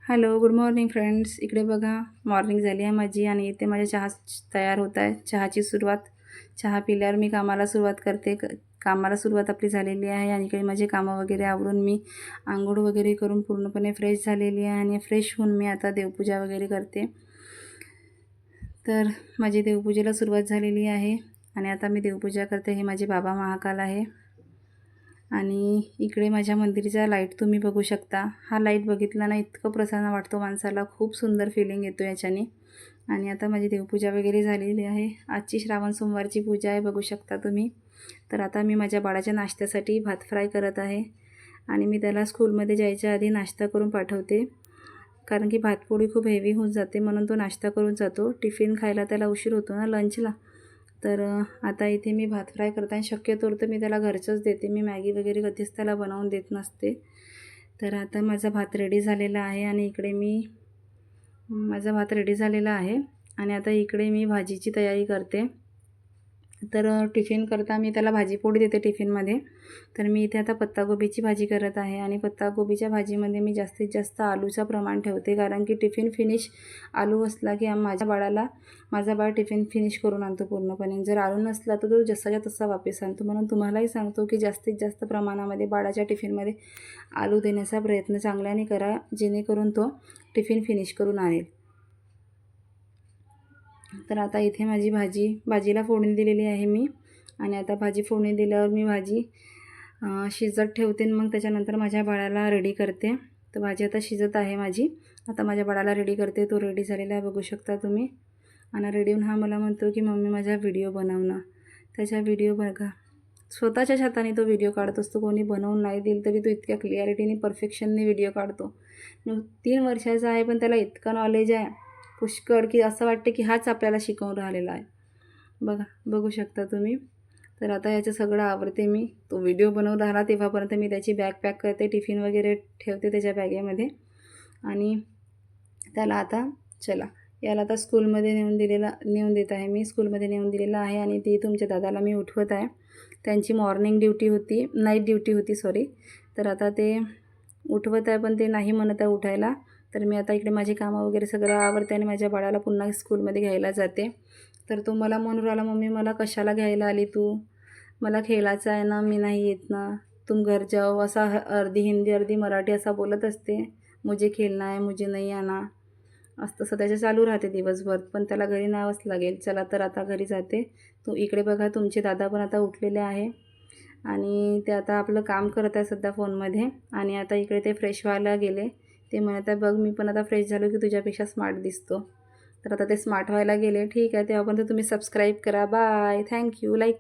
Hello, good morning friends. इकडे बघा, morning झाली आहे माझी आणि इथे माझ्या चहा तयार होत आहे. चहाची सुरुवात. चहा पिल्यावर मी कामाला सुरुवात करते. कामाला सुरुवात आपली झालेली आहे आणि इकडे माझे कामं वगैरे आवरून मी आंघोळ वगैरे करून पूर्णपणे फ्रेश झालेली आहे आणि फ्रेश होऊन मी आता देवपूजा वगैरे करते. तर माझी देवपूजेला सुरुवात झालेली आहे आणि आता मी देवपूजा करते. हे माझे बाबा महाकाल आहे आणि इकडे माझ्या मंदिराचा लाईट तुम्ही बघू शकता. हा लाईट बघितला ना इतकं प्रसन्न वाटतो माणसाला, खूप सुंदर फिलिंग येतो याच्याने. आणि आता माझी देवपूजा वगैरे झालेली आहे. आजची श्रावण सोमवारची पूजा आहे, बघू शकता तुम्ही. तर आता मी माझ्या बाळाच्या नाश्त्यासाठी भात फ्राय करत आहे आणि मी त्याला स्कूलमध्ये जायच्या आधी नाश्ता करून पाठवते, कारण की भातपोळी खूप हेवी होऊन जाते म्हणून तो नाश्ता करून जातो. टिफिन खायला त्याला उशीर होतो ना लंचला. तर आता इथे मी भात फ्राय करताना शक्यतो तर मी त्याला घरचंच देते. मी मॅगी वगैरे कधीच त्याला बनवून देत नसते. तर आता माझा भात रेडी झालेला आहे आणि इकडे माझा भात रेडी झालेला आहे आणि आता इकडे मी भाजीची तयारी करते. तर टिफिन करता मी त्याला भाजीपोळी देते टिफिनमध्ये. तर मी इथे आता पत्तागोबीची भाजी करत आहे आणि पत्तागोबीच्या भाजीमध्ये मी जास्तीत जास्त आलूचं प्रमाण ठेवते, कारण की टिफिन फिनिश आलू असला की माझा बाळ टिफिन फिनिश करून आणतो पूर्णपणे. जर आलू नसला तर तो जसाच्या तसा वापस आणतो. म्हणून तुम्हालाही सांगतो की जास्तीत जास्त प्रमाणामध्ये बाळाच्या टिफिनमध्ये आलू देण्याचा प्रयत्न चांगल्याने करा, जेणेकरून तो टिफिन फिनिश करून आणेल. तर आता इथे माझी भाजीला फोडणी दिलेली आहे मी आणि आता भाजी फोडणी दिल्यावर मी भाजी शिजत ठेवते आणि मग त्याच्यानंतर माझ्या बाळाला रेडी करते. तर भाजी आता शिजत आहे माझी. आता माझ्या बाळाला रेडी करते. तो रेडी झालेला आहे, बघू शकता तुम्ही. आणि रेडी होऊन हा मला म्हणतो की मम्मी माझा व्हिडिओ बनव ना. त्याचा व्हिडिओ बघा, स्वतःच्याच हाताने तो व्हिडिओ काढत असतो. कोणी बनवून नाही दिलं तरी तो इतक्या क्लिअरिटीने परफेक्शनने व्हिडिओ काढतो. 3 वर्षाचा आहे पण त्याला इतकं नॉलेज आहे पुष्कळ की असं वाटतं की हाच आपल्याला शिकवून राहिलेला आहे. बघू शकता तुम्ही. तर आता याचं सगळं आवरते मी. तो व्हिडिओ बनवून राहिला तेव्हापर्यंत मी त्याची बॅग पॅक करते, टिफिन वगैरे ठेवते त्याच्या बॅगेमध्ये आणि त्याला याला आता स्कूलमध्ये नेऊन देत आहे मी. स्कूलमध्ये नेऊन दिलेलं आहे आणि ती तुमच्या दादाला मी उठवत आहे. त्यांची नाईट ड्युटी होती सॉरी. तर आता ते उठवत आहे पण ते नाही म्हणत आहे उठायला. तर मी आता इकडे माझी कामं वगैरे सगळं आवरते आणि माझ्या बाळाला पुन्हा स्कूलमध्ये घ्यायला जाते. तर तो मला म्हणून राहिला, मम्मी मला कशाला घ्यायला आली तू, मला खेळायचं आहे ना, मी नाही येत ना, तुम घर जाओ, असा अर्धी हिंदी अर्धी मराठी असा बोलत असते. मुझे खेळना आहे, मुझे नाही आना, असं तसं त्याचं चालू राहते दिवसभर. पण त्याला घरी न्यावंच लागेल. चला तर आता घरी जाते. इकडे बघा तुमचे दादा पण आता उठलेले आहे आणि ते आता आपलं काम करत आहे सध्या फोनमध्ये. आणि आता इकडे ते फ्रेश व्हायला गेले. ते म्हणत आहे बघ मी पण आता फ्रेश झालो की तुझ्यापेक्षा स्मार्ट दिसतो. तर आता ते स्मार्ट व्हायला गेले. ठीक आहे, तेव्हापर्यंत तुम्ही सबस्क्राईब करा. Bye, thank you, like